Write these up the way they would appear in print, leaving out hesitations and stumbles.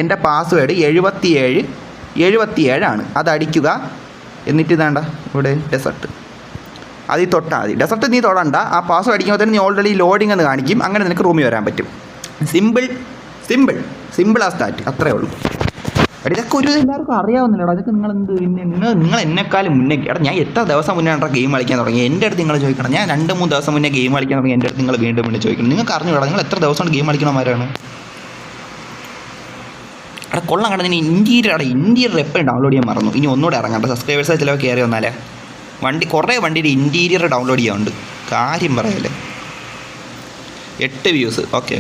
എൻ്റെ പാസ്വേഡ് 77 അതടിക്കുക. എന്നിട്ട് ഇതാണ്ട ഇവിടെ ഡെസർട്ട് അതിൽ തൊട്ടാൽ മതി. ഡെസർട്ട് നീ തൊടണ്ട, ആ പാസ്വേഡ് അടിക്കുമ്പോൾ തന്നെ നീ ഓൾറെഡി ലോഡിംഗ് എന്ന് കാണിക്കും. അങ്ങനെ നിനക്ക് റൂമിൽ വരാൻ പറ്റും. സിമ്പിൾ ആ സ്റ്റാർട്ട്, അത്രേ ഉള്ളൂ. ഇതൊക്കെ ഒരു എല്ലാവർക്കും അറിയാവുന്നില്ലടാ. അതൊക്കെ നിങ്ങൾ എന്നെക്കാളും മുന്നേ ഞാൻ എത്ര ദിവസം മുന്നേ ഗെയിം കളിക്കാൻ തുടങ്ങി. എൻ്റെ അടുത്ത് നിങ്ങൾ ചോദിക്കണം. ഞാൻ 2-3 ദിവസം മുന്നേ ഗെയിം കളിക്കാൻ തുടങ്ങി. എൻ്റെ അടുത്ത് നിങ്ങൾ വീണ്ടും ചോദിക്കണം. നിങ്ങൾക്ക് അറിഞ്ഞൂടാ നിങ്ങൾ എത്ര ദിവസം കൊണ്ട് ഗെയിം കളിക്കണമാരാണ്. അവിടെ കൊള്ളാൻ കണ്ട ഇൻറ്റീരിയർ എപ്പോഴും ഡൗൺലോഡ് ചെയ്യാൻ മറന്നു. ഇനി ഒന്നുകൂടെ ഇറങ്ങാം. സബ്സ്ക്രൈബേഴ്സ് ചിലവ് കയറി വന്നാലേ കുറേ വണ്ടിയുടെ ഇൻറ്റീരിയർ ഡൗൺലോഡ് ചെയ്യാനുണ്ട്. കാര്യം പറയല്ലേ. 8 വ്യൂസ്. ഓക്കെ.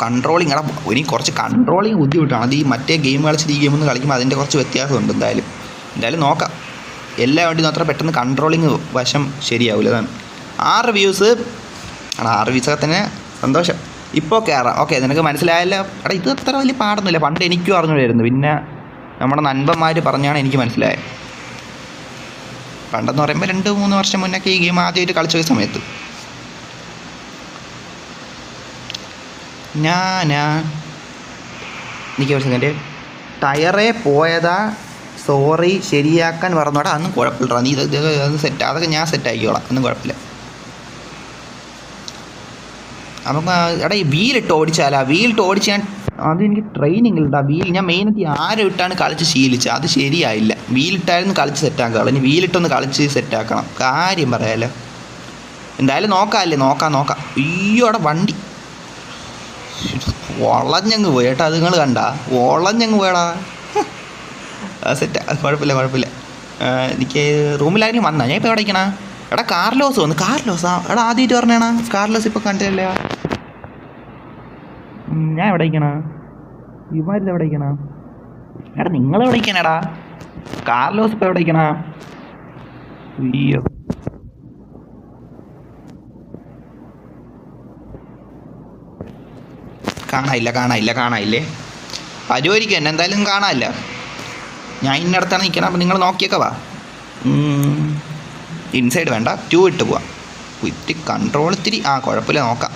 കൺട്രോളിങ് ഇനി കുറച്ച് കൺട്രോളിങ് ബുദ്ധിമുട്ടാണ്. അത് ഈ മറ്റേ ഗെയിം കളിച്ചിട്ട് ഈ ഗെയിമൊന്ന് കളിക്കുമ്പോൾ അതിൻ്റെ കുറച്ച് വ്യത്യാസമുണ്ട്. എന്തായാലും നോക്കാം. എല്ലാ വണ്ടിയും അത്ര പെട്ടെന്ന് കൺട്രോളിങ് വശം ശരിയാവില്ല. അതാണ് 6 വ്യൂസ്. 6 വ്യൂസൊക്കെ തന്നെ സന്തോഷം. ഇപ്പോൾ കയറാം. ഓക്കെ, നിനക്ക് മനസ്സിലായല്ലോ. ഇത് അത്ര വലിയ പാടൊന്നുമില്ല. പണ്ട് എനിക്കും അറിഞ്ഞുകൊണ്ടിരുന്നു. പിന്നെ നമ്മുടെ നൻപന്മാർ പറഞ്ഞാണ് എനിക്ക് മനസ്സിലായത്. പണ്ടെന്ന് പറയുമ്പോൾ 2-3 വർഷം മുന്നൊക്കെ ഈ ഗെയിം ആദ്യമായിട്ട് കളിച്ച സമയത്ത് എനിക്ക് ഒരു സെക്കൻഡ്. ടയറേ പോയതാ, സോറി, ശരിയാക്കാൻ പറഞ്ഞോടാ. അതൊന്നും കുഴപ്പമില്ല. നീ ഇത് സെറ്റ്, അതൊക്കെ ഞാൻ സെറ്റ് ആക്കിക്കോളാം. ഒന്നും കുഴപ്പമില്ല. നമുക്ക് ഈ വീലിട്ട് ഓടിച്ചാലാ. വീലിട്ട് ഓടിച്ച് ഞാൻ അത് എനിക്ക് ട്രെയിനിങ് ഇല്ല. വീൽ ഞാൻ മെയിനായിട്ട് ആരും ഇട്ടാണ് കളിച്ച് ശീലിച്ചത്. അത് ശരിയായില്ല. വീലിട്ടായിരുന്നു കളിച്ച് സെറ്റാക്കുക. ഇനി വീലിട്ടൊന്ന് കളിച്ച് സെറ്റാക്കണം. കാര്യം പറയാമല്ലോ. എന്തായാലും നോക്കാം. അവിടെ വണ്ടി വളഞ്ഞങ്ങ് പോയി കേട്ടോ. അത് നിങ്ങൾ കണ്ടാ? വളഞ്ഞങ്ങ് പോയടാ. സെറ്റാ. കുഴപ്പമില്ല. എനിക്ക് റൂമിലായിരിക്കും വന്നാ. ഞാൻ ഇപ്പോൾ എവിടെ ഇരിക്കണ? കാർലോസ് വന്നു. കാർലോസാ ആദ്യമായിട്ട് പറഞ്ഞേണ. കാർലോസ് ഇപ്പോൾ കണ്ടില്ല. ഞാൻ എവിടെ ഇരിക്കണ? ഇവന്മാരിത് എവിടെ ഇരിക്കണ? നിങ്ങളെവിടെ ഇരിക്കണേടാ? കാർലോസ് ഇപ്പോൾ എവിടെ ഇരിക്കണ? അയ്യോ, കാണാനില്ലേ. പരിപാടിക്കും എന്നെ എന്തായാലും കാണാനില്ല. ഞാൻ ഇന്നടത്താണ് നിൽക്കണം. അപ്പം നിങ്ങൾ നോക്കിയൊക്കെ വാ. ഇൻസൈഡ് വേണ്ട, 2 ഇട്ട് പോവാം. ഇത്തിരി കൺട്രോൾ ഇത്തിരി കുഴപ്പമില്ല. നോക്കാം.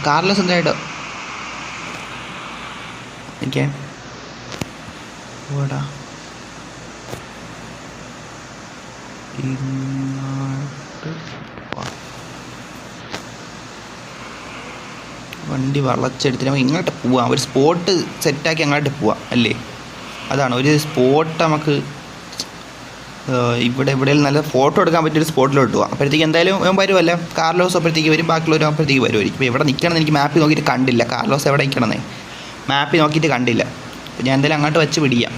കാർലോസ് എന്തായിട്ട് എനിക്ക് വണ്ടി വളച്ചെടുത്തിട്ട് നമുക്ക് ഇങ്ങോട്ട് പോവാം. ഒരു സ്പോട്ട് സെറ്റാക്കി അങ്ങോട്ട് പോവാം അല്ലേ? അതാണ് ഒരു സ്പോട്ട്. നമുക്ക് ഇവിടെ നല്ല ഫോട്ടോ എടുക്കാൻ പറ്റിയൊരു സ്പോട്ടിലോട്ട് പോവാം. അപ്പോഴത്തേക്ക് എന്തായാലും വരുമല്ല. കാർലോസ് അപ്പോഴത്തേക്ക് വരും. ബാക്കിയുള്ളവരും അപ്പോഴത്തേക്ക് വരുമായിരിക്കും. ഇപ്പോൾ എവിടെ നിൽക്കണമെന്ന് എനിക്ക് മാപ്പിൽ നോക്കിയിട്ട് കണ്ടില്ല. കാർലോസ് എവിടെ നിൽക്കണമെന്നേ മാപ്പിൽ നോക്കിയിട്ട് കണ്ടില്ല. അപ്പോൾ ഞാൻ എന്തായാലും അങ്ങോട്ട് വെച്ച് പിടിക്കാം.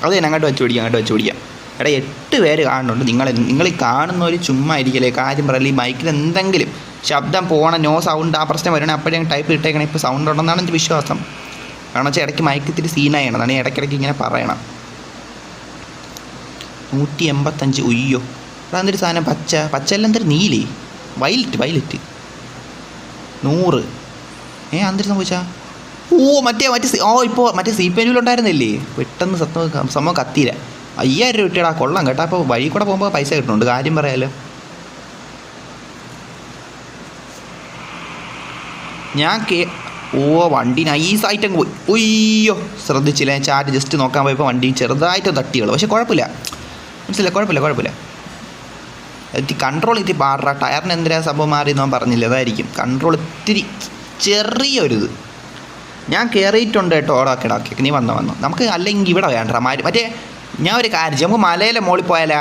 അത് തന്നെ അങ്ങോട്ട് വെച്ച് പിടിക്കാം. 8 പേര് കാണുന്നുണ്ട്. നിങ്ങൾ ഈ കാണുന്നവർ ചുമ്മാ ഇരിക്കലേ. കാര്യം പറയല്ലേ. ഈ മൈക്കിൽ എന്തെങ്കിലും ശബ്ദം പോകണം, നോ സൗണ്ട്, ആ പ്രശ്നം വരണം. അപ്പോഴേ ടൈപ്പ് ഇട്ടേക്കണം. ഇപ്പോൾ സൗണ്ട് ഉണ്ടെന്നാണ് എൻ്റെ വിശ്വാസം. കാരണം വെച്ചാൽ ഇടയ്ക്ക് മൈക്ക് ഇത്തിരി സീനായണം. അതാണ് ഇടയ്ക്കിടയ്ക്ക് ഇങ്ങനെ പറയണം. 185. ഉയ്യോ, അതെന്തൊരു സാധനം? പച്ചയെല്ലാം എന്തൊരു നീലേ? വയലറ്റ് 100. എന്തൊരു സംഭവിച്ചാ? മറ്റേ ഇപ്പോൾ മറ്റേ CPNUണ്ടായിരുന്നില്ലേ? പെട്ടെന്ന് സംഭവം കത്തിയില്ല. 5000 രൂപ കിട്ടിയടാ. കൊള്ളാം കേട്ടോ. അപ്പോൾ വഴി കൂടെ പോകുമ്പോൾ പൈസ കിട്ടുന്നുണ്ട്. കാര്യം പറയാമല്ലോ. ഞാൻ വണ്ടി നൈസായിട്ടങ്ങ് പോയി. ഉയ്യോ, ശ്രദ്ധിച്ചില്ല. ഞാൻ ചാറ്റ് ജസ്റ്റ് നോക്കാൻ പോയപ്പോൾ വണ്ടി ചെറുതായിട്ട് തട്ടിയുള്ളൂ. പക്ഷേ കുഴപ്പമില്ല. മനസ്സിലായി. കുഴപ്പമില്ല. കൺട്രോൾ ഇത്തിരി പാടാ. ടയറിന് എന്തിനാ സംഭവം മാറിയെന്ന് ഞാൻ പറഞ്ഞില്ല. അതായിരിക്കും കൺട്രോൾ ഇത്തിരി ചെറിയൊരിത്. ഞാൻ കയറിയിട്ടുണ്ട് കേട്ടോ. ഓടാക്കി നീ വന്നോ. നമുക്ക് അല്ലെങ്കിൽ ഇവിടെ വേണ്ട. മറ്റേ ഞാൻ ഒരു കാര്യം ചെയ്യാം. നമുക്ക് മലയിലെ മോളിൽ പോയാലാ?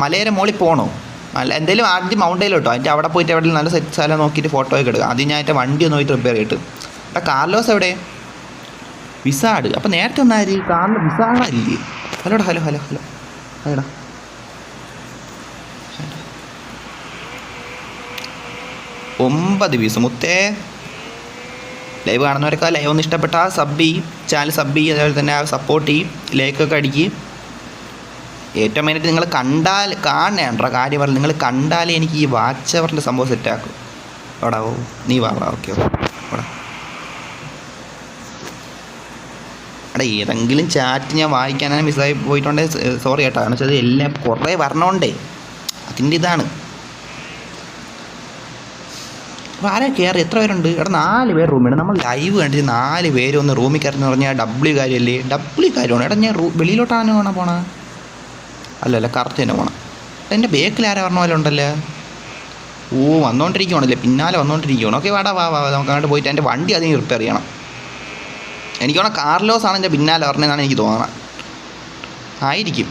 മലയിലെ മോളിൽ പോകണോ? എന്തെങ്കിലും ആദ്യം മൗണ്ടയിലോട്ടോ. അതിൻ്റെ അവിടെ പോയിട്ട് എവിടെ നല്ല സെറ്റ് സ്ഥലം നോക്കിയിട്ട് ഫോട്ടോ ഒക്കെ എടുക്കുക. ആദ്യം ഞാൻ എൻ്റെ വണ്ടി ഒന്ന് പോയിട്ട് റിപ്പയർ ചെയ്തിട്ട്. കാർലോസ് എവിടെ? വിസാഡ്. അപ്പം നേരത്തെ ഒന്നാര് വിസാഡല്ലേ? ഹലോ അതെടാ. 9 വ്യൂസ് മുത്തേ. ലൈവ് കാണുന്നവരൊക്കെ ലൈവ് ഒന്ന് ഇഷ്ടപ്പെട്ടാൽ ചാനൽ സബ് ചെയ്യും. അതുപോലെ തന്നെ സപ്പോർട്ട് ചെയ്യും. ലൈക്കൊക്കെ അടിക്കും. ഏറ്റവും മെയിനായിട്ട് നിങ്ങൾ കാണേണ്ട കാര്യം പറഞ്ഞു. നിങ്ങൾ കണ്ടാലേ എനിക്ക് ഈ വാച്ച് അവറിൻ്റെ സംഭവം സെറ്റാക്കും. ഓടാ നീ വാ. ഓക്കെ ഓടാ. അവിടെ ഏതെങ്കിലും ചാറ്റ് ഞാൻ വായിക്കാനാണ് മിസ്സായി പോയിട്ടുണ്ടെങ്കിൽ സോറി കേട്ടോ. കാരണം വെച്ചാൽ എല്ലാം കുറേ വരണോണ്ടേ, അതിൻ്റെ ഇതാണ്. അപ്പോൾ ആരാ കയറി? എത്ര പേരുണ്ട്? എടാ 4 പേര് റൂമിലാണ്. നമ്മൾ ലൈവ് കണ്ടിട്ട് 4 പേര് ഒന്ന് റൂമിൽ കയറുന്ന പറഞ്ഞാൽ ഡബ്ല്യു കാര്യമല്ലേ? ഡബ്ല്യു കാര്യമാണ്. എടാ ഞാൻ വെളിയിലോട്ടാണ് പോണ അല്ലല്ല കറക്റ്റ് തന്നെ പോകണം. എൻ്റെ ബേക്കിൽ ആരാ പറഞ്ഞ പോലെ ഉണ്ടല്ലോ. ഓ വന്നുകൊണ്ടിരിക്കുവാണല്ലേ, പിന്നാലെ വന്നുകൊണ്ടിരിക്കുകയാണ്. ഓക്കെ വാടാ വാ നമുക്ക് അങ്ങോട്ട് പോയിട്ട് എൻ്റെ വണ്ടി അതിന് റിപ്പയർ ചെയ്യണം. എനിക്ക് തോന്നുന്നു കാർലോസ് ആണ് എൻ്റെ പിന്നാലെ പറഞ്ഞതെന്നാണ് എനിക്ക് തോന്നണം. ആയിരിക്കും.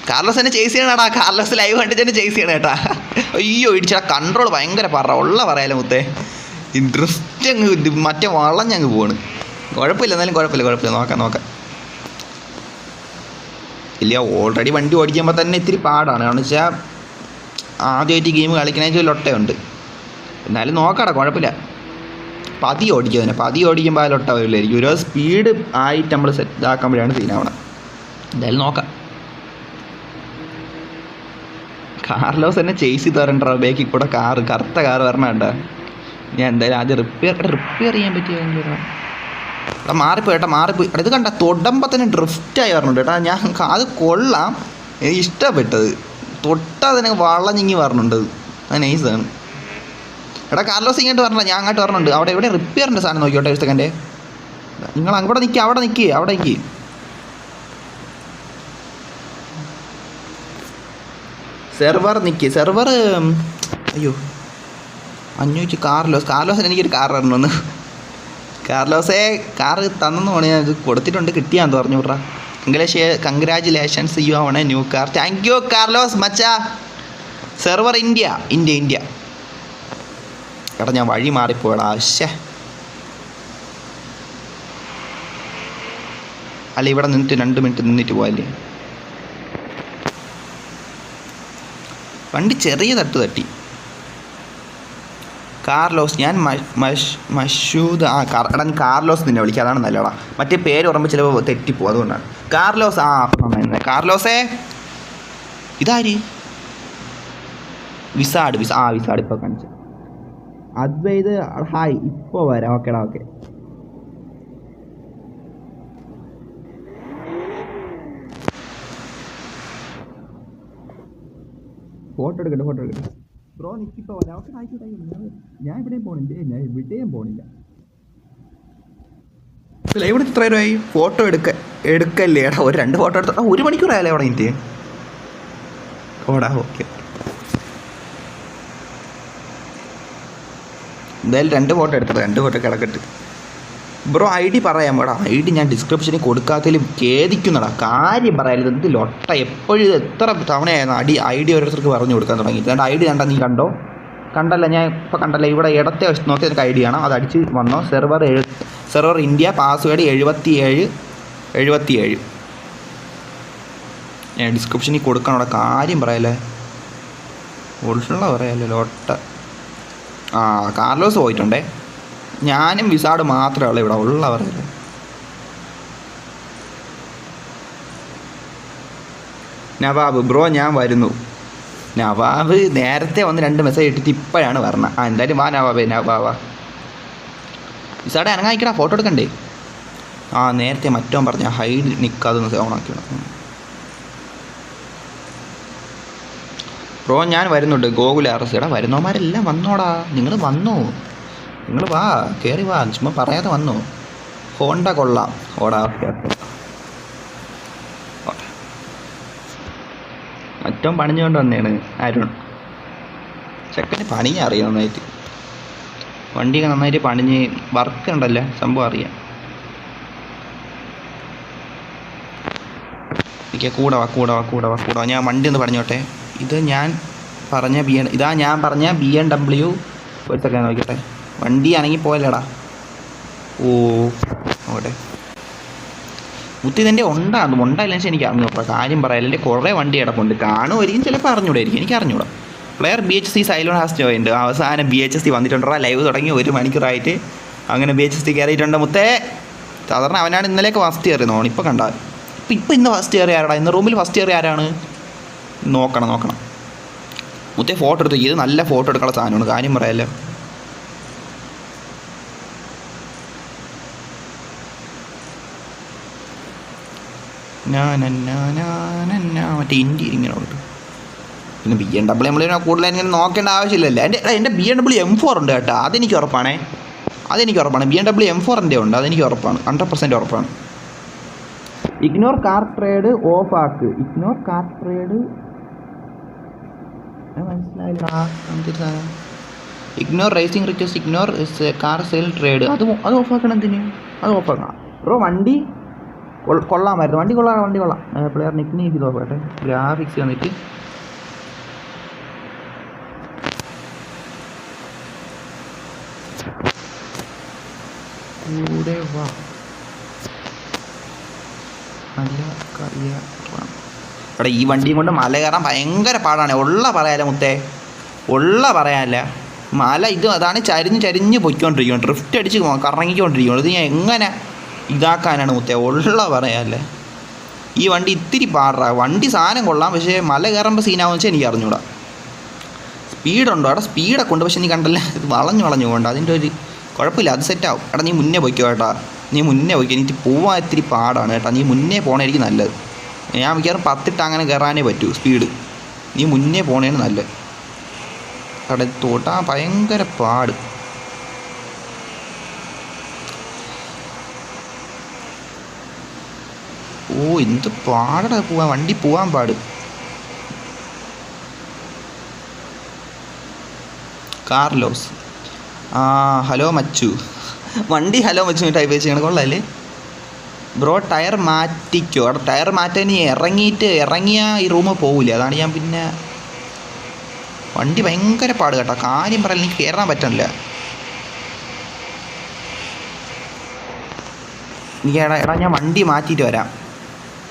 കാർലോസ് എന്നെ ചേസ് ചെയ്യണടാ. കാർലോസ് ലൈവ് കണ്ടിട്ട് തന്നെ ചേസ് ചെയ്യണം കേട്ടാ. അയ്യോ ഇടിച്ചാ കൺട്രോൾ ഭയങ്കര ഉള്ള പറയാലോ മുത്തേ. ഇൻട്രസ്റ്റ് അങ്ങ് മറ്റേ വളഞ്ഞങ്ങ് പോവാണ്. കുഴപ്പമില്ല, എന്നാലും കുഴപ്പമില്ല. നോക്കാം. ഇല്ല ഓൾറെഡി വണ്ടി ഓടിക്കുമ്പോൾ തന്നെ ഇത്തിരി പാടാണ്. കാരണം വെച്ചാൽ ആദ്യമായിട്ട് ഗെയിം കളിക്കണേച്ച് ലൊട്ടയുണ്ട്. എന്നാലും നോക്കാടാ, കുഴപ്പമില്ല. പതി ഓടിക്കുമ്പോൾ ആ ലൊട്ട വരില്ലായിരിക്കും. ഒരു സ്പീഡ് ആയിട്ട് നമ്മൾ സെറ്റ് ആക്കുമ്പോഴാണ് സീനാവണം. എന്തായാലും നോക്കാം. കാർലോസ് എന്നെ ചേസ് ചെയ്ത് തരണ്ട ബേക്കിൽ കൂടെ കറുത്ത കാറ് വരണ. ഞാൻ എന്തായാലും ആദ്യം റിപ്പയർ ചെയ്യാൻ പറ്റിയ എടാ മാറിപ്പോയി. ഇത് കണ്ട തൊടുമ്പോൾ തന്നെ ഡ്രിഫ്റ്റായി വരണുണ്ട് കേട്ടാ. ഞാൻ അത് കൊള്ളാം, എനിക്ക് ഇഷ്ടപ്പെട്ടത്. തൊട്ടാൽ തന്നെ വളഞ്ഞിങ്ങി വരണുണ്ട്. അത് നൈസാണ്. എടാ കാർലോസ് ഇങ്ങോട്ട് വരണം, ഞാൻ അങ്ങോട്ട് വരണുണ്ട്. അവിടെ എവിടെ റിപ്പയറിൻ്റെ സാധനം നോക്കിയോട്ടെ ഒരു സെക്കൻഡ്. നിങ്ങൾ അങ്ങോട്ട് നിൽക്കുക, അവിടെ നിൽക്കി. സെർവർ അയ്യോ 500 കാർലോസിന് എനിക്കൊരു കാർ തരണമെന്ന്. കാർലോസേ കാറ് തന്നെന്ന് പോണേ, അത് കൊടുത്തിട്ടുണ്ട്, കിട്ടിയാന്ന് പറഞ്ഞു വിട്രാ. കൺഗ്രാജുലേഷൻസ്, യു ആവണേ new car. Thank you Carlos മച്ചാ. Server India. എടാ ഞാൻ വഴി മാറിപ്പോയടാ. അല്ല ഇവിടെ നിന്നിട്ട് 2 മിനിറ്റ് നിന്നിട്ട് പോയല്ലേ. വണ്ടി ചെറിയ തട്ടി. കാർലോസ്, ഞാൻ മഷൂദ്. എടാ കാർലോസ് നിന്നെ വിളിക്കുക, അതാണ് നല്ലടാ. മറ്റേ പേര് ഓർമ്മ ചിലപ്പോൾ തെറ്റിപ്പോവും, അതുകൊണ്ടാണ്. കാർലോസ് കാർലോസേ. ഇതാര്? വിസാഡ് ഇപ്പോൾ കാണിച്ചു. അദ്വൈത് ഹായ്, ഇപ്പോൾ വരാം. ഓക്കേടാ. ഫോട്ടോ എടുക്കട്ടെ ബ്രോ. നിൽക്കിപ്പോൾ വരാം. ഓക്കെ ആയിക്കോട്ടെ. ഞാൻ എവിടെയും പോണില്ല. ഇവിടെ ഇത്ര രൂപയായി? ഫോട്ടോ എടുക്കല്ലേ എടാ. ഒരു 2 ഫോട്ടോ എടുത്താൽ 1 മണിക്കൂറായാലേ അവിടെ എനിക്ക്. ഓടാ ഓക്കെ. എന്തായാലും 2 ഫോട്ടോ എടുത്തത്, 2 ഫോട്ടോ കിടക്കട്ട്. ബ്രോ ID പറയാം വേടാ. ID ഞാൻ ഡിസ്ക്രിപ്ഷനിൽ കൊടുക്കാത്തതിലും ഖേദിക്കുന്നടാ. കാര്യം പറയാലോ. എന്ത് ലൊട്ട എപ്പോഴും എത്ര തവണയായിരുന്നു ID ഓരോരുത്തർക്ക് പറഞ്ഞു കൊടുക്കാൻ തുടങ്ങി. അതുകൊണ്ട് ID കണ്ടാൽ നീ കണ്ടല്ല? ഞാൻ ഇപ്പോൾ കണ്ടല്ല. ഇവിടെ ഇടത്തെ വശത്ത് നോക്കി എനിക്ക് ID ആണ്. അത് അടിച്ച് വന്നോ. Server India, password 77. ഞാൻ ഡിസ്ക്രിപ്ഷനിൽ കൊടുക്കണോടാ. കാര്യം പറയാലേ, ഒളിച്ചുള്ള പറയാലോ ലൊട്ട. കാർലോസ് പോയിട്ടുണ്ടേ. ഞാനും വിസാഡ് മാത്രമേ ഉള്ളൂ ഇവിടെ ഉള്ളവരല്ലേ. നവാബ് ബ്രോ ഞാൻ വരുന്നു. നവാബ് നേരത്തെ വന്ന് 2 മെസ്സേജ് ഇട്ടിട്ട് ഇപ്പോഴാണ് വരണം. എന്തായാലും വാ നവാബാ. വിസാഡ് അനങ്ങായിക്കടാ, ഫോട്ടോ എടുക്കണ്ടേ? നേരത്തെ മറ്റവൻ പറഞ്ഞ ഹൈഡ് നിൽക്കാതെ ഓണാക്കിയാണ്. ബ്രോ ഞാൻ വരുന്നുണ്ട്. ഗോകുൽ RS. എടാ വരുന്നവന്മാരെല്ലാം വന്നോടാ. നിങ്ങൾ വാ, കയറി വാ. ചുമ്മാ പറയാതെ വന്നു. ഹോണ്ട കൊള്ളാം. ഓടാ. മറ്റവും പണിഞ്ഞുകൊണ്ട് വന്നതാണ് അരുൺ. ചെക്കന് പണി അറിയാം നന്നായിട്ട്. വണ്ടിയൊക്കെ നന്നായിട്ട് പണിഞ്ഞ് വർക്ക് ഉണ്ടല്ലേ, സംഭവം അറിയാം. കൂടെ വാ. ഞാൻ വണ്ടി ഒന്ന് പറഞ്ഞോട്ടെ. ഇതാ ഞാൻ പറഞ്ഞ BMW. ഒരു സെക്കൻഡ് നോക്കിട്ടെ. വണ്ടി ആണെങ്കിൽ പോയല്ലേടാ. ഓടെ മുത്തിതെൻ്റെ ഉണ്ടായില്ല എനിക്ക് അറിഞ്ഞൂടാ. കാര്യം പറയാം. എൻ്റെ കുറേ വണ്ടി കിടപ്പുണ്ട്. കാണുമായിരിക്കും, ചിലപ്പോൾ അറിഞ്ഞൂടായിരിക്കും, എനിക്ക് അറിഞ്ഞൂടാ. Player BHC Ceylon has joined. അവസാനം BHC വന്നിട്ടുണ്ടോ. ലൈവ് തുടങ്ങി 1 മണിക്കൂറായിട്ട് അങ്ങനെ BHC കയറിയിട്ടുണ്ട് മുത്തേ. സാധാരണ അവനാണ് ഇന്നലെയൊക്കെ ഫസ്റ്റ് കയറിയെന്ന് തോന്നുന്നു. ഇപ്പോൾ കണ്ടാൽ ഇന്ന് ഫസ്റ്റ് കയറി ആരാടാ? ഇന്ന് റൂമിൽ ഫസ്റ്റ് കയറി ആരാണ്? നോക്കണം. മുത്തേ ഫോട്ടോ എടുത്തു. ഇത് നല്ല ഫോട്ടോ എടുക്കാനുള്ള സാധനമാണ്. കാര്യം പറയാമല്ലോ. മറ്റേ ഇന്ത്യ ഇങ്ങനെ ഉണ്ട്. പിന്നെ BMW നമ്മളിങ്ങനെ കൂടുതൽ ഇങ്ങനെ നോക്കേണ്ട ആവശ്യമില്ലല്ലോ. എൻ്റെ BMW M4 ഉണ്ട് കേട്ടോ, അതെനിക്ക് ഉറപ്പാണ്. BMW M4 ഉണ്ട്, അതെനിക്ക് ഉറപ്പാണ്, 100% ഉറപ്പാണ്. ഇഗ്നോർ കാർ ട്രേഡ് ഓഫ് ആക്ക്. ഇഗ്നോർ കാർ ട്രേഡ് മനസ്സിലായില്ല. Ignore racing request, ignore car sale trade, അത് ഓഫാക്കണം. എന്തിന് അത് ഓഫാക്കണം ബ്രോ? വണ്ടി കൊള്ളാമായിരുന്നു, വണ്ടി കൊള്ളാം. പ്ലെയർ നിക്ക് നെയിം ചെയ്ത് നോക്കട്ടെ. ഗ്രാഫിക്സ് വന്നിട്ട് കൂടെ വാ. എടാ ഈ വണ്ടിയും കൊണ്ട് മല കയറാൻ ഭയങ്കര പാടാണ്. പറയാല്ല മല അതാണ് ചരിഞ്ഞ് പൊയ്ക്കൊണ്ടിരിക്കണം, ഡ്രിഫ്റ്റ് അടിച്ച് കറങ്ങിക്കൊണ്ടിരിക്കണം. ഇത് ഞാൻ എങ്ങനെ ഇതാക്കാനാണ് മുത്തേ? പറയാല്ലേ ഈ വണ്ടി ഇത്തിരി പാടാ. വണ്ടി സാധനം കൊള്ളാം, പക്ഷേ മല കയറുമ്പോൾ സീനാവുന്ന വെച്ചാൽ എനിക്ക് അറിഞ്ഞൂടാ. സ്പീഡുണ്ടോ? അവിടെ സ്പീഡൊക്കെ ഉണ്ട്, പക്ഷെ നീ കണ്ടല്ലേ ഇത് വളഞ്ഞു പോകണ്ട. അതിൻ്റെ ഒരു കുഴപ്പമില്ല, അത് സെറ്റാവും. എടാ നീ മുന്നേ പോയിക്കോ കേട്ടാ, എനിക്ക് പോവാൻ ഇത്തിരി പാടാണ് കേട്ടോ. നീ മുന്നേ പോകണമായിരിക്കും നല്ലത്. ഞാൻ മിക്കവാറും 10 അങ്ങനെ കയറാനേ പറ്റൂ സ്പീഡ്. നീ മുന്നേ പോകണേന് നല്ലത്. അവിടെ തോട്ടാ ഭയങ്കര പാട്. എന്ത് പാടാ പോവാൻ, വണ്ടി പോവാൻ പാട്. കാർലോസ് ഹലോ മച്ചു, വണ്ടി ഹലോ മച്ചു ടൈപ്പ് ചെയ്യണം. കൊള്ളാല്ലേ ബ്രോ? ടയർ മാറ്റിക്കോ? അവിടെ ടയർ മാറ്റാൻ ഇറങ്ങിയ ഈ റൂമ് പോവില്ല. അതാണ് ഞാൻ പിന്നെ വണ്ടി ഭയങ്കര പാട് കേട്ടോ. കാര്യം പറയാൻ എനിക്ക് കയറാൻ പറ്റണില്ല. എടാ ഞാൻ വണ്ടി മാറ്റിയിട്ട് വരാം.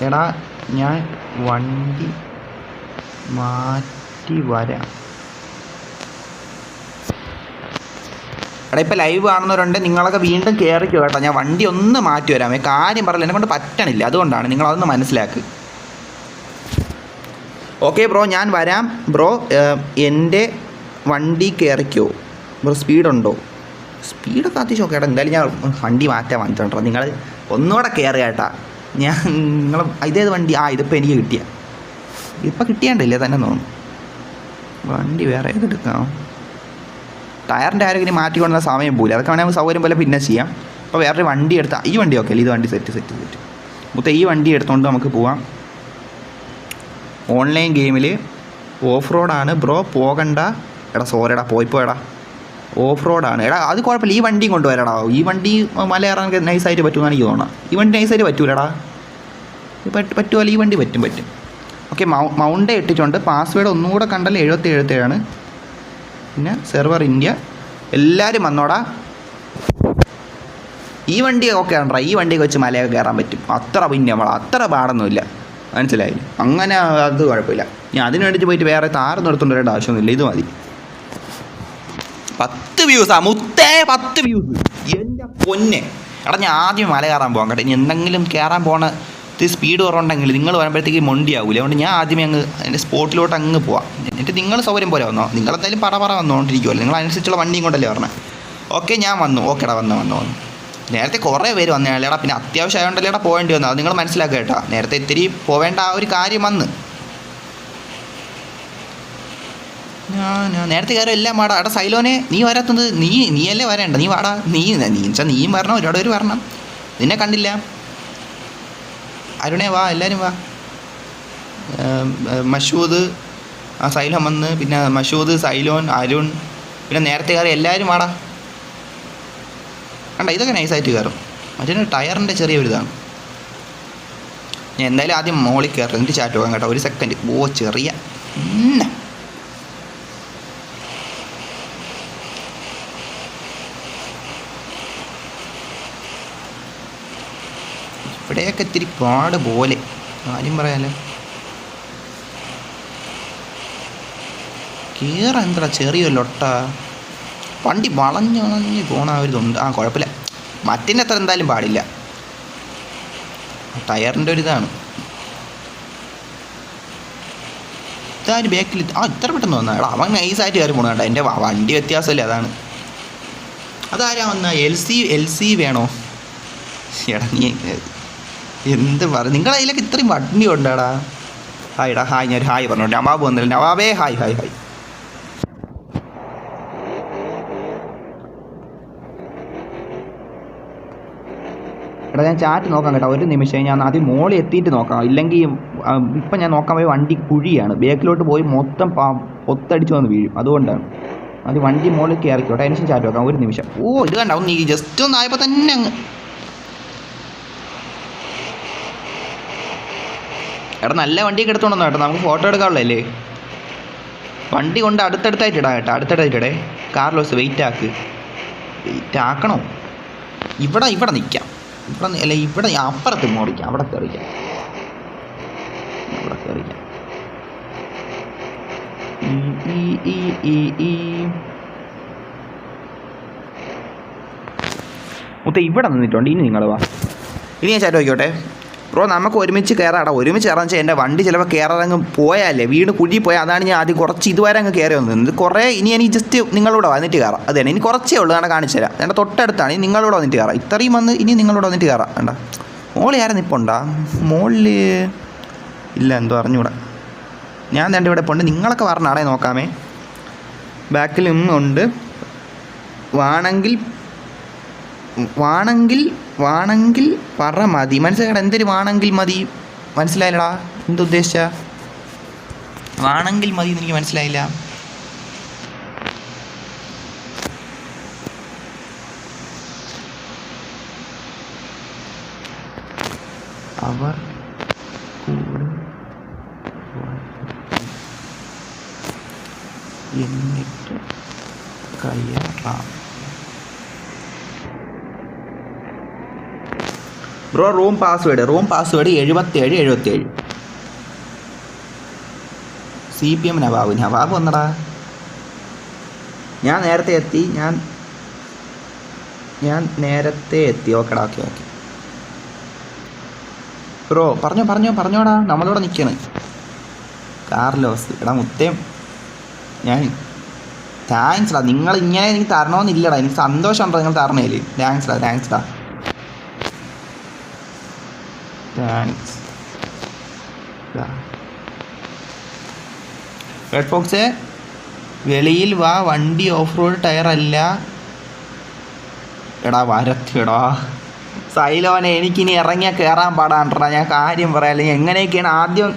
എടാ ഇപ്പോൾ ലൈവ് കാണുന്നവരുണ്ട്, നിങ്ങളൊക്കെ വീണ്ടും കയറിക്കോ കേട്ടോ. ഞാൻ വണ്ടി ഒന്ന് മാറ്റി വരാമേ. കാര്യം പറയില്ല, എന്നെ കൊണ്ട് പറ്റണില്ല, അതുകൊണ്ടാണ്. നിങ്ങളതൊന്ന് മനസ്സിലാക്ക്. ഓക്കെ ബ്രോ, ഞാൻ വരാം ബ്രോ. എൻ്റെ വണ്ടി കയറിക്കോ ബ്രോ? സ്പീഡുണ്ടോ? സ്പീഡൊക്കെ അത്യാവശ്യം ഓക്കെ. എന്തായാലും ഞാൻ വണ്ടി മാറ്റാൻ വാങ്ങിച്ചോണ്ടോ. നിങ്ങൾ ഒന്നുകൂടെ കയറുക കേട്ടാ. ഇതേത് വണ്ടി? ഇതിപ്പോൾ എനിക്ക് കിട്ടിയാണ്ടില്ലേ തന്നെ തോന്നുന്നു. വണ്ടി വേറെ ഏതെടുക്കാം? ടയറിൻ്റെ ആരെങ്കിലും മാറ്റിക്കൊണ്ട സമയം പോലും, അതൊക്കെ വേണമെങ്കിൽ സൗകര്യം പോലെ പിന്നെ ചെയ്യാം. അപ്പോൾ വേറൊരു വണ്ടി എടുത്താൽ ഈ വണ്ടി ഓക്കെ അല്ലേ? ഇത് വണ്ടി സെറ്റ് മൊത്തം ഈ വണ്ടി എടുത്തുകൊണ്ട് നമുക്ക് പോവാം. ഓൺലൈൻ ഗെയിമിൽ ഓഫ് റോഡാണ് ബ്രോ, പോകണ്ട. എടാ സോറിടാ, പോയടാ. ഓഫ് റോഡാണ് എടാ, അത് കുഴപ്പമില്ല. ഈ വണ്ടിയും കൊണ്ടുവരടാ. ഈ വണ്ടി മല കയറാൻ നൈസായിട്ട് പറ്റുമെന്ന് എനിക്ക് തോന്നണം. ഈ വണ്ടി നൈസായിട്ട് പറ്റൂലടാ. പറ്റുമല്ലോ, ഈ വണ്ടി പറ്റും. ഓക്കെ, മൗണ്ടേ ഇട്ടിട്ടുണ്ട്. പാസ്വേഡ് ഒന്നുകൂടെ കണ്ടല്ലോ, 77 പിന്നെ സെർവർ ഇന്ത്യ. എല്ലാവരും വന്നോടാ. ഈ വണ്ടി ഓക്കെ ആണ്ട്രാ. ഈ വണ്ടിയൊക്കെ വെച്ച് മലയൊക്കെ കയറാൻ പറ്റും. അത്ര പാടൊന്നുമില്ല, മനസ്സിലായില്ലേ? അങ്ങനെ അത് കുഴപ്പമില്ല. ഞാൻ അതിന് വേണ്ടിയിട്ട് പോയിട്ട് വേറെ താരം നിർത്തേണ്ട വരേണ്ട ആവശ്യമൊന്നുമില്ല. ഇത് മതി. 10 വ്യൂസാ മുത്തേ, 10 വ്യൂസ്. എൻ്റെ പൊന്നെ. എടാ ഞാൻ ആദ്യം മല കയറാൻ പോകാം കേട്ടോ. ഇനി എന്തെങ്കിലും കയറാൻ പോകണ സ്പീഡ് കുറവുണ്ടെങ്കിൽ നിങ്ങൾ വരുമ്പോഴത്തേക്ക് മൊണ്ടിയാവില്ല. അതുകൊണ്ട് ഞാൻ ആദ്യമേ എൻ്റെ സ്പോട്ടിലോട്ട് പോവാം. എന്നിട്ട് നിങ്ങൾ സൗകര്യം പോലെ വന്നോ. നിങ്ങളെന്തായാലും പറ വന്നുകൊണ്ടിരിക്കുമല്ലോ. നിങ്ങൾ അതിനനുസരിച്ചുള്ള വണ്ടിയും കൊണ്ടല്ലേ പറഞ്ഞത്. ഓക്കെ ഞാൻ വന്നു. ഓക്കേടാ വന്നു. നേരത്തെ കുറേ പേര് വന്നേടാ. പിന്നെ അത്യാവശ്യം ആയതുകൊണ്ടല്ലേടാ പോകേണ്ടി വന്നത്. അത് നിങ്ങൾ മനസ്സിലാക്കുക കേട്ടോ. നേരത്തെ ഇത്തിരി പോവേണ്ട ആ ഒരു കാര്യം വന്ന്. ഞാൻ നേരത്തെ കയറി എല്ലാം വാടാ. എടാ സൈലോനെ, നീ വരാത്തത് നീയല്ലേ വരേണ്ട. നീ വാടാ. നീയും വരണം, ഒരുപാട് പേര് വരണം. നിന്നെ കണ്ടില്ല. അരുണേ വാ, എല്ലാവരും വാ. മഷൂദ്, സൈലോൻ വന്ന്, പിന്നെ മഷൂദ്, സൈലോൻ, അരുൺ, പിന്നെ നേരത്തെ കയറി എല്ലാവരും വാടാ. കണ്ട ഇതൊക്കെ നൈസായിട്ട് കയറും. മറ്റേ ടയറിൻ്റെ ചെറിയൊരിതാണ്. ഞാൻ എന്തായാലും ആദ്യം മോളിൽ കയറും, എന്നിട്ട് ചാറ്റ് പോകാം കേട്ടോ. 1 സെക്കൻഡ്. ചെറിയ ഇവിടെയൊക്കെ ഇത്തിരി പാട് പോലെ, കാര്യം പറയാലോ. കയറാൻ എന്താ ചെറിയ ലൊട്ട വണ്ടി വളഞ്ഞ് പോണ ഒരിതുണ്ട്. കുഴപ്പമില്ല. മറ്റിൻ്റെ അത്ര എന്തായാലും പാടില്ല. ടയറിൻ്റെ ഒരിതാണ്. ഇതാരും ബാക്കിൽ ഇത്ര പെട്ടെന്ന് വന്നാൽ എടാ അവൻ നൈസായിട്ട് കയറി പോകണം കേട്ടോ. എൻ്റെ വണ്ടി വ്യത്യാസമല്ലേ, അതാണ്. അതാരാ വന്ന? എൽ സി വേണോ? എടാ നീ എന്ത് പറ നിങ്ങളുടെ കയ്യിലൊക്കെ ഇത്രയും വണ്ടി ഉണ്ടാടാ. ഹായ്ടാ ഹായ്, ഞാൻ ഹായ് പറഞ്ഞു. നവാബ് വന്നില്ല. നവാബേ ഹായ് ഹായ് ഹായ്. എടാ ഞാൻ ചാറ്റ് നോക്കാം കേട്ടോ, ഒരു നിമിഷം. ഞാൻ ആദ്യം മോളിൽ എത്തിയിട്ട് നോക്കാം. ഇല്ലെങ്കിൽ ഇപ്പം ഞാൻ നോക്കാൻ പോയി വണ്ടി കുഴിയാണ്, ബാക്കിലോട്ട് പോയി മൊത്തം പൊത്തടിച്ച് വന്ന് വീഴും. അതുകൊണ്ടാണ് അത് വണ്ടി മോളിൽ കയറിക്കോ. ടെൻഷൻ ചാറ്റ് നോക്കാം ഒരു നിമിഷം. ഓ ഇത് കണ്ടാവും നീ ജസ്റ്റ് ഒന്ന് ആയപ്പോൾ തന്നെ അങ്ങ്. എടാ നല്ല വണ്ടിയൊക്കെ എടുത്തോണ്ടോ കേട്ടോ, നമുക്ക് ഫോട്ടോ എടുക്കാനുള്ളതല്ലേ. വണ്ടി കൊണ്ട് അടുത്തടുത്തായിട്ട് ഇടാം കേട്ടോ, അടുത്തടുത്തായിട്ടിടേ. Carlos wait ആക്കണോ? ഇവിടെ നിൽക്കാം. ഇവിടെ അല്ല, ഇവിടെ അപ്പുറത്ത് മോടിക്കാം, അവിടെ കയറിക്കാം. മുത്ത ഇവിടെ നിന്നിട്ടുണ്ട്. ഇനി നിങ്ങൾ വാ, ഇനി ഞാൻ ചാറ്റ് നോക്കിയോട്ടെ. ബ്രോ നമുക്ക് ഒരുമിച്ച് കയറാടാ. ഒരുമിച്ച് കയറാന്ന് വെച്ചാൽ എൻ്റെ വണ്ടി ചിലപ്പോൾ കയറാറങ്ങ് പോയാലേ, വീട് കുഴി പോയാൽ. അതാണ് ഞാൻ ആദ്യം കുറച്ച് ഇതുവരെ അങ്ങ് കയറി വന്നത്. കുറേ ഇനി എനിക്ക് ജസ്റ്റ് നിങ്ങളൂടെ വന്നിട്ട് കയറാം. അത് തന്നെ, ഇനി കുറച്ചേ ഉള്ളൂ. ഞാൻ കാണിച്ചു തരാം. എൻ്റെ തൊട്ടടുത്താണ്. ഇനി നിങ്ങളൂടെ വന്നിട്ട് കയറാം. ഇത്രയും വന്ന് ഇനി നിങ്ങളൂടെ വന്നിട്ട് കയറാം. വേണ്ട മോളിൽ ആരും നിൽപ്പുണ്ടാ? മോളിൽ ഇല്ല, എന്തോ അറിഞ്ഞൂടാ. ഞാൻ എൻ്റെ ഇവിടെ പോണ്ട്. നിങ്ങളൊക്കെ പറഞ്ഞാടേ നോക്കാമേ. ബാക്കിലും ഉണ്ട്. വാണെങ്കിൽ പറ മതി. മനസ്സിലായടാ? എന്തൊരു വാണെങ്കിൽ മതി മനസ്സിലായില്ലടാ? എന്തുദ്ദേശിച്ച വാണെങ്കിൽ മതി എന്ന് എനിക്ക് മനസ്സിലായില്ല. അവർ കൂടെ എന്നിട്ട് കയറാം. Bro room password 77. CPM Nawab വന്നടാ. ഞാൻ നേരത്തെ എത്തി. ഓക്കെടാ, ഓക്കെ. ബ്രോ പറഞ്ഞോടാ. നമ്മളിവിടെ നിൽക്കണ്. കാർലോസ് എടാ മുത്തേം, ഞാൻ താങ്ക്സ്ടാ. നിങ്ങൾ ഇങ്ങനെ എനിക്ക് തരണമെന്നില്ലടാ. എനിക്ക് സന്തോഷമുണ്ടോ നിങ്ങൾ തരണേല്. താങ്ക്സ്ടാ. താങ്ക്സ്. റെഡ് ഫോക്സേ വെളിയിൽ വാ, വണ്ടി ഓഫ് റോഡ് ടയർ അല്ല. എടാ വരത്തിടാ സൈലോനെ, എനിക്കിനി ഇറങ്ങിയാൽ കയറാൻ പാടാണ്ടാ. ഞാൻ കാര്യം പറയാം. അല്ലെങ്കിൽ എങ്ങനെയൊക്കെയാണ് ആദ്യം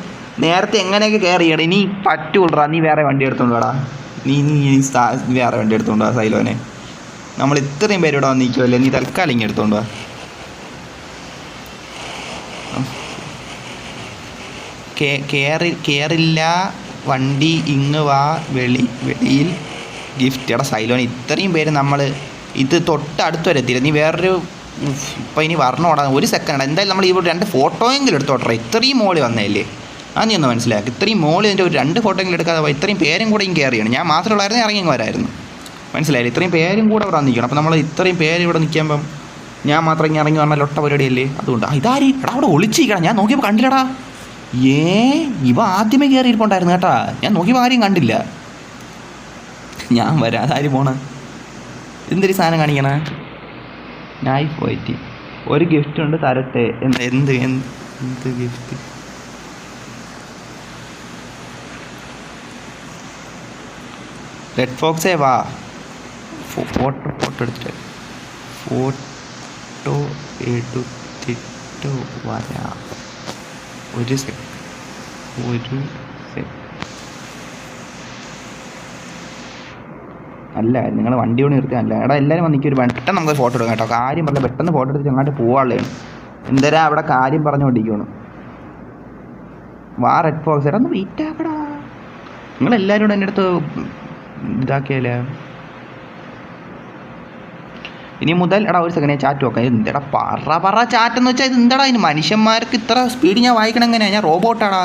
നേരത്തെ എങ്ങനെയൊക്കെ കയറിയടാ. ഇനി പറ്റൂടാ. നീ വേറെ വണ്ടി എടുത്തോണ്ടാ. നീ വേറെ വണ്ടി എടുത്തോണ്ടാ സൈലോനെ. നമ്മൾ ഇത്രയും പേര് ഇവിടെ വന്നിരിക്കുമല്ലേ, നീ തൽക്കാലം ഇങ്ങനെ എടുത്തോണ്ടാ. കയറില്ല വണ്ടി, ഇങ്ങ് വാ, വെളിയിൽ ഗിഫ്റ്റ്. എടാ സൈലോന് ഇത്രയും പേര് നമ്മൾ ഇത് തൊട്ടടുത്ത് വരെ എത്തിയില്ല. നീ വേറൊരു ഇപ്പം ഇനി വരണോടാ. ഒരു സെക്കൻഡ്. എന്തായാലും നമ്മൾ ഇവിടെ 2 ഫോട്ടോയെങ്കിലും എടുത്തോട്ടെ. ഇത്രയും മോളി വന്നതല്ലേ, അത് നീ ഒന്ന് മനസ്സിലാക്കി. ഇത്രയും മോളി എൻ്റെ ഒരു 2 ഫോട്ടോയെങ്കിലും എടുക്കാതെ ഇത്രയും പേരും കൂടെ ഇങ്ങനെ കയറിയാണ്. ഞാൻ മാത്രമുള്ളായിരുന്നു ഇറങ്ങി വരായിരുന്നു. മനസ്സിലായില്ലേ? ഇത്രയും പേരും കൂടെ ഇവിടെ നിൽക്കണം. അപ്പോൾ നമ്മൾ ഇത്രയും പേര് ഇവിടെ നിൽക്കുമ്പം ഞാൻ മാത്രം ഇങ്ങനെ ഇറങ്ങി പറഞ്ഞാൽ ഒട്ട പരിപാടിയല്ലേ. അതുകൊണ്ട് ഇതാരി എടാ അവിടെ ഒളിച്ചിരിക്കണം. ഞാൻ നോക്കിയപ്പോൾ കണ്ടില്ലടാ. ഇവ ആദ്യമേ കയറിയിരിപ്പുണ്ടായിരുന്നു കേട്ടാ. ഞാൻ നോക്കിയപ്പോൾ ആരെയും കണ്ടില്ല. ഞാൻ വരാം. അതാരും പോണ എന്തൊരു സാധനം കാണിക്കണ. നായി പോയിട്ട് ഒരു ഗിഫ്റ്റ് ഉണ്ട്, തരട്ടെ. എന്ത് ഗിഫ്റ്റ്? റെഡ് ഫോക്സേ വാ. ഫോട്ടോ എടുത്തിട്ട് വരാം. ഒരു സെക്കൻഡ്. അല്ല നിങ്ങൾ വണ്ടി കൊണ്ട് നിർത്തി. അല്ല എടാ എല്ലാവരും വന്നിക്ക് ഒരു പെട്ടെന്ന് നമുക്ക് ഫോട്ടോ എടുക്കാം കേട്ടോ. കാര്യം പറഞ്ഞാൽ പെട്ടെന്ന് ഫോട്ടോ എടുത്തിട്ട് അങ്ങോട്ട് പോകാനുള്ളതാണ്. എന്തരാ അവിടെ കാര്യം പറഞ്ഞുകൊണ്ടിരിക്കുകയാണ്. വാ റെഡ് ഫോക്സ്. എടാ ഒന്ന് വെയിറ്റ് ആക്കടാ. നിങ്ങളെല്ലാവരും കൂടെ എൻ്റെ അടുത്ത് ഇതാക്കിയാലേ. ഇനി മുതൽ എടാ ഒരു സെക്കൻഡ് ചാറ്റ് നോക്കാം. എന്തെടാ പറ ചാറ്റ് എന്ന് വെച്ചാൽ ഇത് എന്താടാ? ഇതിന് മനുഷ്യന്മാർക്ക് ഇത്ര സ്പീഡ് ഞാൻ വായിക്കണം എങ്ങനെയാണ്? ഞാൻ റോബോട്ടാടാ.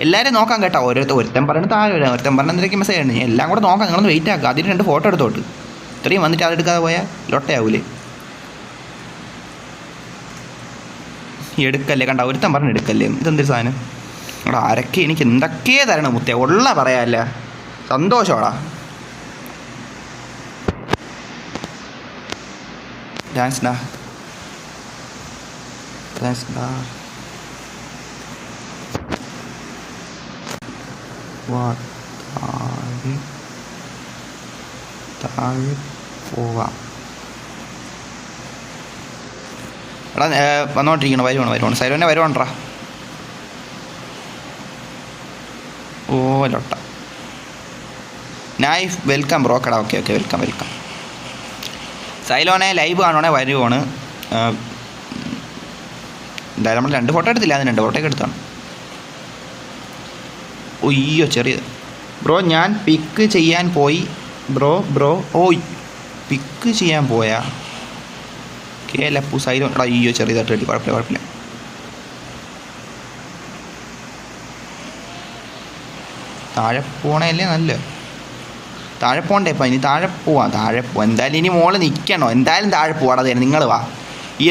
എല്ലാവരും നോക്കാം കേട്ടോ. ഒരുത്തൻ പറഞ്ഞിട്ട് താഴെ വരാം, ഒരുത്തൻ പറഞ്ഞ എന്തൊക്കെ മെസ്സേജ് ആണ്. എല്ലാം കൂടെ നോക്കാം. നിങ്ങളൊന്ന് വെയിറ്റ് ആക്കുക. അതിന് 2 ഫോട്ടോ എടുത്തോട്ട്. ഇത്രയും വന്നിട്ട് അതെടുക്കാതെ പോയാൽ ലൊട്ടയാവൂലേ. എടുക്കല്ലേ കണ്ട, ഒരുത്തൻ പറഞ്ഞ് എടുക്കല്ലേ. ഇതെന്തൊരു സാധനം? എടാ ആരൊക്കെ എനിക്ക് എന്തൊക്കെ തരണം മുത്തേ. ഉള്ള പറയാല്ല സന്തോഷമാടാ. താങ്ക്സ് ഡാ. വാ താഴെ താഴെ പോവാം. എടാ വന്നോണ്ടിരിക്കണം, വരുവാണ് സൈലോനെ വരുവാണ്ടാ. ഓ ലോട്ട നൈഫ് വെൽക്കം ബ്രോക്കടാ. Okay welcome. സൈലോനെ ലൈവ് കാണുവാണെ വരുവാണ്. എന്തായാലും നമ്മൾ 2 ഫോട്ടോ എടുത്തില്ല, അതിന് 2 ഫോട്ടോ ഒക്കെ എടുത്താണ്. ഒയ്യോ ചെറിയത് ബ്രോ, ഞാൻ പിക്ക് ചെയ്യാൻ പോയി ബ്രോ. ഓയ് പിക്ക് ചെയ്യാൻ പോയാ കേലപ്പു സൈലോ. എടാ അയ്യോ ചെറിയതായിട്ട് കിട്ടി, കുഴപ്പമില്ല. താഴെ പോണല്ലേ നല്ല. താഴെ പോകണ്ടേ ഇപ്പം, ഇനി താഴെ പോവാം. എന്തായാലും ഇനി മോള് നിൽക്കണോ? എന്തായാലും താഴെ പോവാതെ നിങ്ങൾ വാ.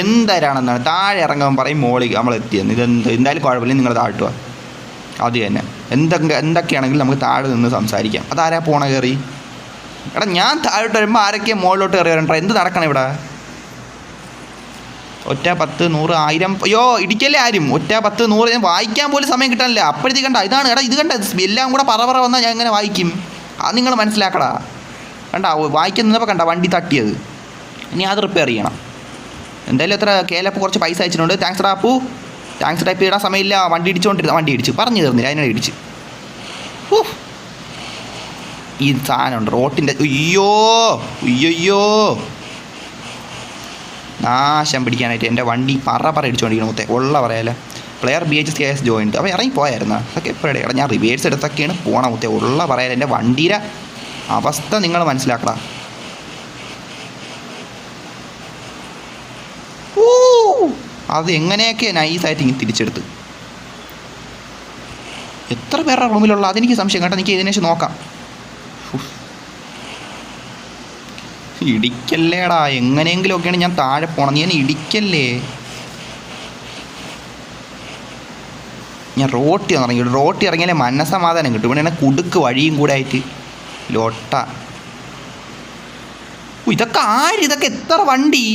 എന്തരാണെന്നാണ് താഴെ ഇറങ്ങാൻ പറയും, മോളിൽ നമ്മൾ എത്തിയെന്ന്. എന്തായാലും കുഴപ്പമില്ല, നിങ്ങൾ താഴ്ത്തു വാ. അത് തന്നെ എന്തൊക്കെയാണെങ്കിലും നമുക്ക് താഴെ നിന്ന് സംസാരിക്കാം. അതാരാ പോണ കയറി? എടാ ഞാൻ താഴോട്ട് വരുമ്പോൾ ആരൊക്കെയാണ് മുകളിലോട്ട് കയറി വരണ്ട? എന്ത് നടക്കണം ഇവിടെ? 1 10 100 1000. അയ്യോ ഇടിക്കല്ലേ ആരും. 1 10 100 ഞാൻ വായിക്കാൻ പോലും സമയം കിട്ടാനില്ല. അപ്പോഴത്തേക്ക് കണ്ട ഇതാണ്. എടാ ഇത് കണ്ട എല്ലാം കൂടെ പറ വന്നാൽ ഞാൻ എങ്ങനെ വായിക്കും? അത് നിങ്ങൾ മനസ്സിലാക്കടാ. കണ്ട വായിക്കാൻ നിന്നപ്പോൾ കണ്ട വണ്ടി തട്ടിയത്. ഇനി അത് റിപ്പയർ ചെയ്യണം. എന്തായാലും എത്ര കേലപ്പ് കുറച്ച് പൈസ അയച്ചിട്ടുണ്ട്. താങ്ക്സ് റാപ്പു. താങ്ക്സ് ടൈപ്പ് ചെയ്താൽ സമയമില്ല. വണ്ടി ഇടിച്ചു പറഞ്ഞു തീർന്നില്ല, അതിനെ ഇടിച്ച്. ഈ സാധനമുണ്ട് റോട്ടിൻ്റെ. അയ്യോ നാശം പിടിക്കാനായിട്ട് എൻ്റെ വണ്ടി പറ ഇടിച്ചുകൊണ്ടിരിക്കണം. മൊത്തം ഉള്ള പറയാല്ലേ. Player BHS join. അപ്പോൾ ഇറങ്ങിപ്പോയായിരുന്നു. അതൊക്കെ എപ്പോഴേ എടാ ഞാൻ റിവേഴ്സ് എടുത്തൊക്കെയാണ് പോകണം. മൊത്തം ഉള്ള പറയാല്ലേ. എൻ്റെ വണ്ടിയുടെ അവസ്ഥ നിങ്ങൾ മനസ്സിലാക്കടാ. അത് എങ്ങനെയൊക്കെ നൈസായിട്ട് ഇങ്ങനെ തിരിച്ചെടുത്ത്. എത്ര പേരുടെ റൂമിലുള്ള അതെനിക്ക് സംശയം കേട്ടോ. എനിക്ക് ഇതിനേശം നോക്കാം. ഇടിക്കല്ലേടാ, എങ്ങനെയെങ്കിലും ഒക്കെയാണ് ഞാൻ താഴെ പോണം. നീ എന്നെ ഇടിക്കല്ലേ. ഞാൻ റോട്ടി ഇറങ്ങിയാലേ മനസ്സമാധാനം കിട്ടും. ഇവിടെ കുടുക്ക് വഴിയും കൂടെ ആയിട്ട് ലോട്ട. ഇതൊക്കെ എത്ര വണ്ടി.